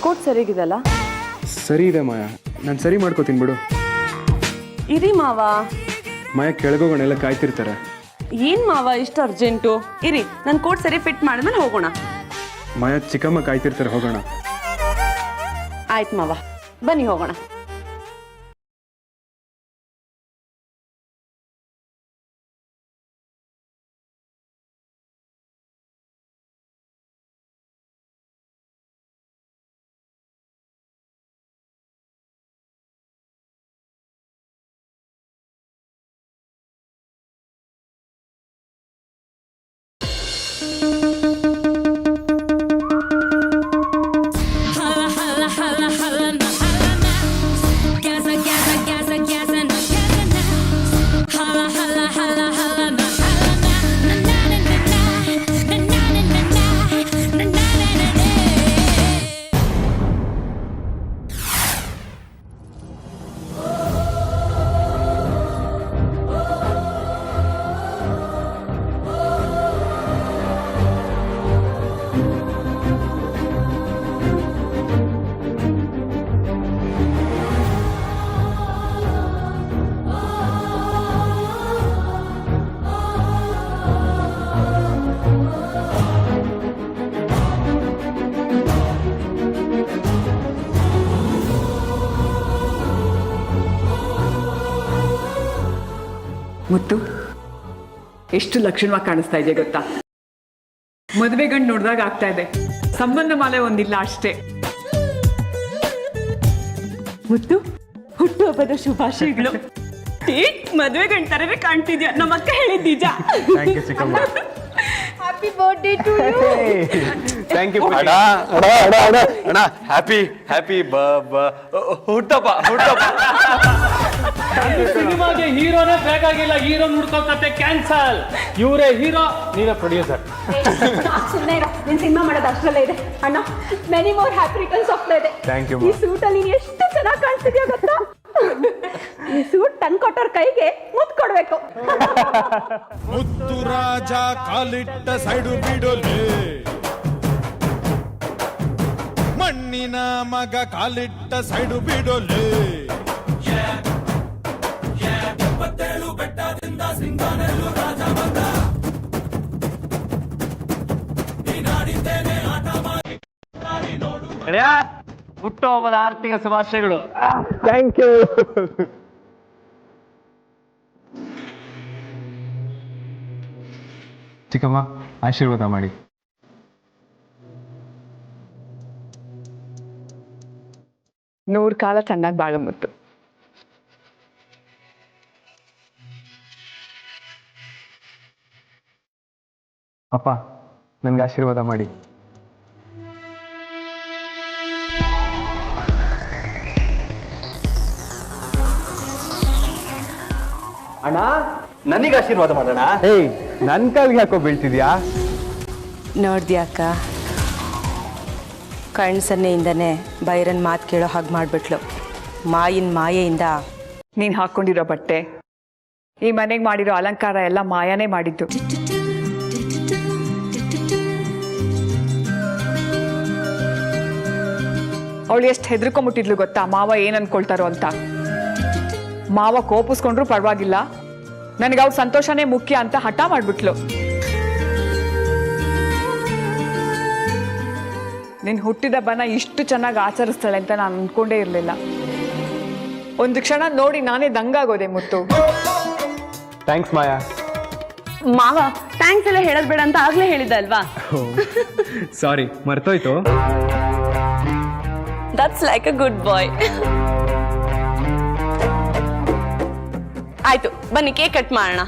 ಕೋಟ್ ಸರಿಗಿದಲ್ಲ? ಸರಿ ಇದೆ ಮಾಯಾ, ನಾನು ಸರಿ ಮಾಡ್ಕೋತೀನಿ ಬಿಡು. ಇರಿ ಮಾವ. ಮಾಯಾ ಕೆಳಗೋಗೋಣ, ಕಾಯ್ತಿರ್ತಾರೆ. ಏನ್ ಮಾವ ಇಷ್ಟು ಅರ್ಜೆಂಟು? ಇರಿ ನನ್ನ ಕೋಟ್ ಸರಿ ಫಿಟ್ ಮಾಡಿದ್ಮೇಲೆ ಹೋಗೋಣ. ಮಾಯಾ ಚಿಕ್ಕಮ್ಮ ಕಾಯ್ತಿರ್ತಾರೆ, ಹೋಗೋಣ. ಆಯ್ತು ಮಾವ, ಬನ್ನಿ ಹೋಗೋಣ. ಮುತ್ತು, ಎಷ್ಟು ಲಕ್ಷಣವಾಗಿ ಕಾಣಿಸ್ತಾ ಇದೆ ಗೊತ್ತಾ? ಮದುವೆ ಗಂಡು ನೋಡಿದಾಗ ಆಗ್ತಾ ಇದೆ. ಸಂಬಂಧ ಮಾಲೆ ಒಂದಿಲ್ಲ ಅಷ್ಟೇ. ಮುತ್ತು, ಹುಟ್ಟುಹಬ್ಬದ ಶುಭಾಶಯಗಳು. ಮದುವೆ ಗಂಡು ತರವೇ ಕಾಣ್ತಿದ್ಯಾ, ನಮ್ಮ ಅಕ್ಕ ಹೇಳಿದ್ ನಿಜ. ಥ್ಯಾಂಕ್ ಯು ಚಿಕ್ಕಮ್ಮ. Happy birthday to you. Thank you. ಅಣ್ಣ ಹ್ಯಾಪಿ ಹ್ಯಾಪಿ ಹುಟ್ಟಪ್ಪ. ಸಿನಿಮಾಗೆ ಹೀರೋನೇ ಬೇಕಾಗಿಲ್ಲ, ಹೀರೋ ಹುಡ್ಕೋ ಕತೆ ಕ್ಯಾನ್ಸಲ್. ಇವರೇ ಹೀರೋ, ನೀವೇ ಪ್ರೊಡ್ಯೂಸರ್. ಸುಮ್ಮನೆ ಇರೋ, ನಿನ್ ಸಿನಿಮಾ ಮಾಡೋದು ಅಷ್ಟರಲ್ಲೇ ಇದೆ. ಅಣ್ಣ many more happy returns of the day. Thank you. ಈ ಸೂಟಲ್ಲಿ ನೀನು ಎಷ್ಟು ಚೆನ್ನಾಗಿ ಕಾಣಿಸ್ತಿದ್ಯಾ ಗೊತ್ತಾ? ಈ ಸೂಟ್ ತಂದ್ಕೊಟ್ಟವ್ರ ಕೈಗೆ ಮುತ್ತು ಕೊಡ್ಬೇಕು. ಮುತ್ತು ರಾಜ ಕಾಲಿಟ್ಟ ಸೈಡು ಬಿಡೋಲೆ, ಮಣ್ಣಿನ ಮಗ ಕಾಲಿಟ್ಟ ಸೈಡು ಬಿಡೋಲೆ. ಬೆಟ್ಟದಿಂದ ಸಿಂಗಾನೆಲ್ಲೂ ರಾಜ ಬಂದ, ಆಟ ಮಾಡಿ ನೋಡು. ಹುಟ್ಟುಹಬ್ಬದ ಆರ್ಥಿಕ ಶುಭಾಶಯಗಳು. Thank you. ಚಿಕ್ಕಮ್ಮ ಆಶೀರ್ವಾದ ಮಾಡಿ. ನೂರು ಕಾಲ ಚೆನ್ನಾಗಿ ಬಾಳ ಮುತ್ತು. ಅಪ್ಪ, ನನಗೆ ಆಶೀರ್ವಾದ ಮಾಡಿ. ಅಣ್ಣ, ನನಗೆ ಆಶೀರ್ವಾದ ಮಾಡೋಣ. ಏಯ್, ನನ್ನ ಕಾಲಿಗೆ ಯಾಕೋ ಬೀಳ್ತಿದ್ಯಾ? ನೋಡ್ದ್ಯಾಕ, ಕಣ್ ಸನ್ನೆಯಿಂದನೇ ಬೈರನ್ ಮಾತು ಕೇಳೋ ಹಾಗೆ ಮಾಡಿಬಿಟ್ಲು. ಮಾಯಿನ ಮಾಯೆಯಿಂದ ನೀನು ಹಾಕ್ಕೊಂಡಿರೋ ಬಟ್ಟೆ, ಈ ಮನೆಗೆ ಮಾಡಿರೋ ಅಲಂಕಾರ ಎಲ್ಲ ಮಾಯಾನೇ ಮಾಡಿದ್ದು. ಅವಳು ಎಷ್ಟು ಹೆದರ್ಕೊಂಬಿಟ್ಟಿದ್ಲು ಗೊತ್ತಾ, ಮಾವ ಏನ್ ಅನ್ಕೊಳ್ತಾರೋ ಅಂತ. ಮಾವ ಕೋಪಿಸ್ಕೊಂಡ್ರು ಪರವಾಗಿಲ್ಲ, ನನಗೆ ಅವ್ರ ಸಂತೋಷನೇ ಮುಖ್ಯ ಅಂತ ಹಠ ಮಾಡ್ಬಿಟ್ಲು. ನಿನ್ ಹುಟ್ಟಿದ ಹಬ್ಬನ ಇಷ್ಟು ಚೆನ್ನಾಗಿ ಆಚರಿಸ್ತಾಳೆ ಅಂತ ನಾನು ಅನ್ಕೊಂಡೇ ಇರಲಿಲ್ಲ. ಒಂದು ಕ್ಷಣ ನೋಡಿ ನಾನೇ ದಂಗಾಗೋದೆ ಮುತ್ತು. ಥ್ಯಾಂಕ್ಸ್ ಮಾಯಾ. ಮಾವ ಥ್ಯಾಂಕ್ಸ್ ಎಲ್ಲ ಹೇಳೋದ್ ಬೇಡ ಅಂತ ಆಗ್ಲೇ ಹೇಳಿದ್ದ ಅಲ್ವಾ? ಸಾರಿ, ಮರ್ತೋಯ್ತು. ದಟ್ಸ್ ಲೈಕ್ ಅ ಗುಡ್ ಬಾಯ್. ಆಯ್ತು, ಬನ್ನಿ ಕೇಕ್ ಕಟ್ ಮಾಡೋಣ.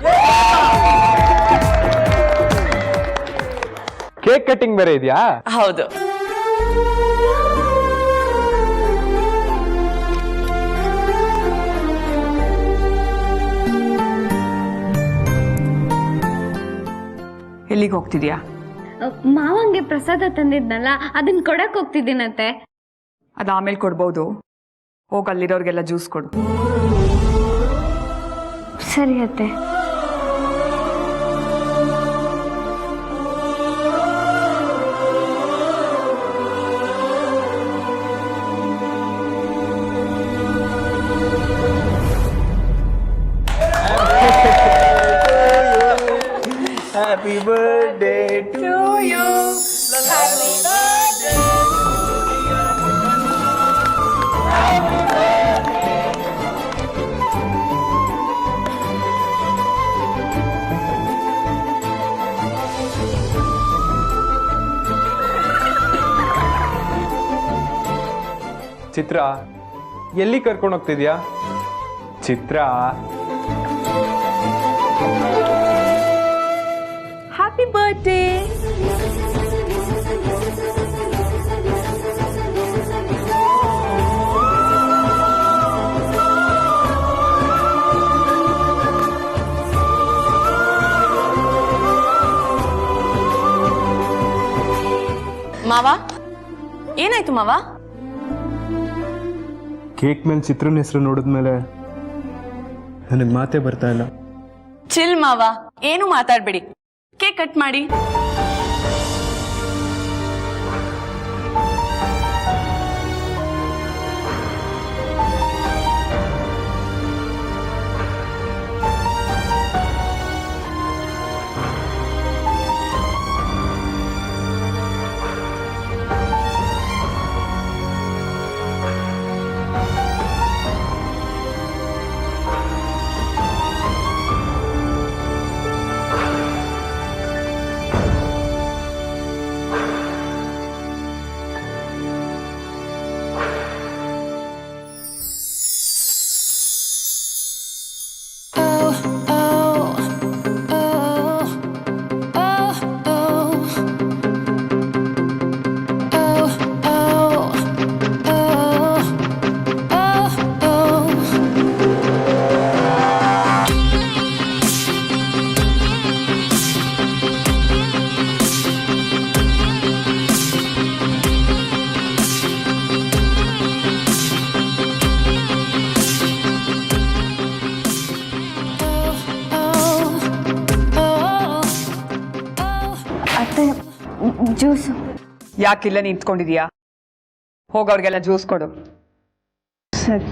ಕೇಕ್ ಕಟ್ಟಿಂಗ್ ಬೇರೆ ಇದೆಯಾ? ಹೌದು. ಎಲ್ಲಿಗೆ ಹೋಗ್ತಿದ್ಯಾ? ಮಾವಂಗೆ ಪ್ರಸಾದ ತಂದಿದ್ನಲ್ಲ ಅದನ್ನ ಕೊಡಕ್ ಹೋಗ್ತಿದ್ದೀನಂತೆ. ಅದು ಆಮೇಲೆ ಕೊಡ್ಬೋದು. ಹೋಗಿ ಅಲ್ಲಿರೋರ್ಗೆಲ್ಲ ಜ್ಯೂಸ್ ಕೊಡು. ಸರಿ ಅತ್ತೆ. Happy birthday to you. Happy birthday. ಚಿತ್ರ, ಎಲ್ಲಿ ಕರ್ಕೊಂಡು ಹೋಗ್ತಿದ್ಯಾ? ಚಿತ್ರ, ಹ್ಯಾಪಿ ಬರ್ತ್ಡೇ. ಮಾವ, ಏನಾಯ್ತು ಮಾವ? ಕೇಕ್ ಮೇಲೆ ಚಿತ್ರನ ಹೆಸರು ನೋಡಿದ್ಮೇಲೆ ನನಗೆ ಮಾತೇ ಬರ್ತಾ ಇಲ್ಲ. ಚಿಲ್ ಮಾವ, ಏನು ಮಾತಾಡ್ಬೇಡಿ. ಕೇಕ್ ಕಟ್ ಮಾಡಿ. ಜ್ಯೂಸು. ಯಾಕಿಲ್ಲ ನಿಂತ್ಕೊಂಡಿದ್ಯಾ? ಹೋಗೋರ್ಗೆಲ್ಲ ಜ್ಯೂಸ್ ಕೊಡು. ಸರಿ.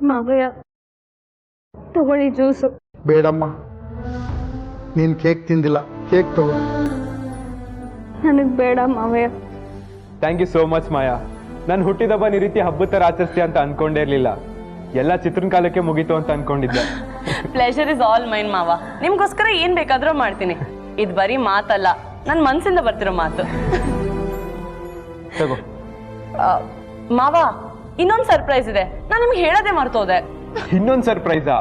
ಮಾವಯ್ಯ ತಗೊಳ್ಳಿ ಜ್ಯೂಸು. ಬೇಡಮ್ಮ, ನೀನ್ ಕೇಕ್ ತಿಂದಿಲ್ಲ, ಕೇಕ್ ತಗೋ. ನನಗ್ ಬೇಡ ಮಾವಯ್ಯ. ಥ್ಯಾಂಕ್ ಯು ಸೋ ಮಚ್ ಮಾಯಾ. ನಾನು ಹುಟ್ಟಿದಬ್ಬ ಈ ರೀತಿ ಹಬ್ಬದ ಥರ ಆಚರಿಸ್ತೀಯ ಅಂತ ಅನ್ಕೊಂಡೇ ಇರಲಿಲ್ಲ. ಎಲ್ಲ ಚಿತ್ರನ ಕಾಲಕ್ಕೆ ಮುಗೀತು ಅಂತ ಅನ್ಕೊಂಡಿದ್ದೆ. ಪ್ಲೆಷರ್ ಇಸ್ ಆಲ್ ಮೈನ್ ಮಾವ. ನಿಮ್ಗೋಸ್ಕರ ಏನ್ ಬೇಕಾದ್ರೂ ಮಾಡ್ತೀನಿ. ಇದು ಬರೀ ಮಾತಲ್ಲ, ನನ್ನ ಮನ್ಸಿಂದ ಬರ್ತಿರೋ ಮಾತು. ತಗೋ. ಮಾವ, ಇನ್ನೊಂದು ಸರ್ಪ್ರೈಸ್ ಇದೆ. ನಾನು ನಿಮ್ಗೆ ಹೇಳೋದೇ ಮರ್ತೋದೆ. ಇನ್ನೊಂದು ಸರ್ಪ್ರೈಸಾ?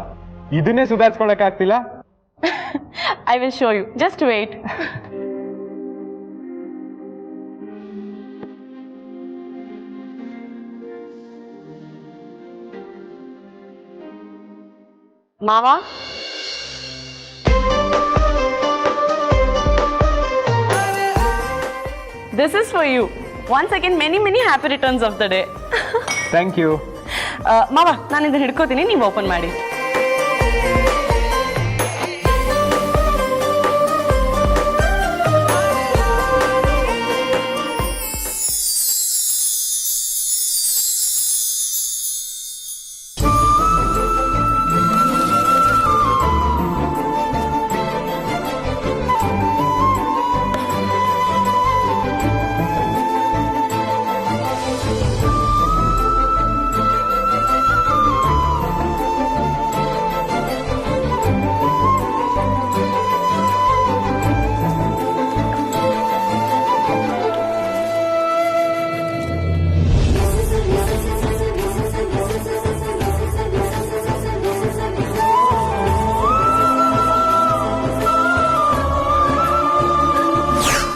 ಇದನ್ನೇ ಸುಧಾರಿಸ್ಕೊಳಕ್ ಆಗ್ತಿಲ್ಲ. I will show you, just wait. ಮಾವ, this is for you. Once again many happy returns of the day. Thank you. ಮಾವ ನಾನು ಇದನ್ನ ಹಿಡ್ಕೋತೀನಿ, ನೀವು ಓಪನ್ ಮಾಡಿ.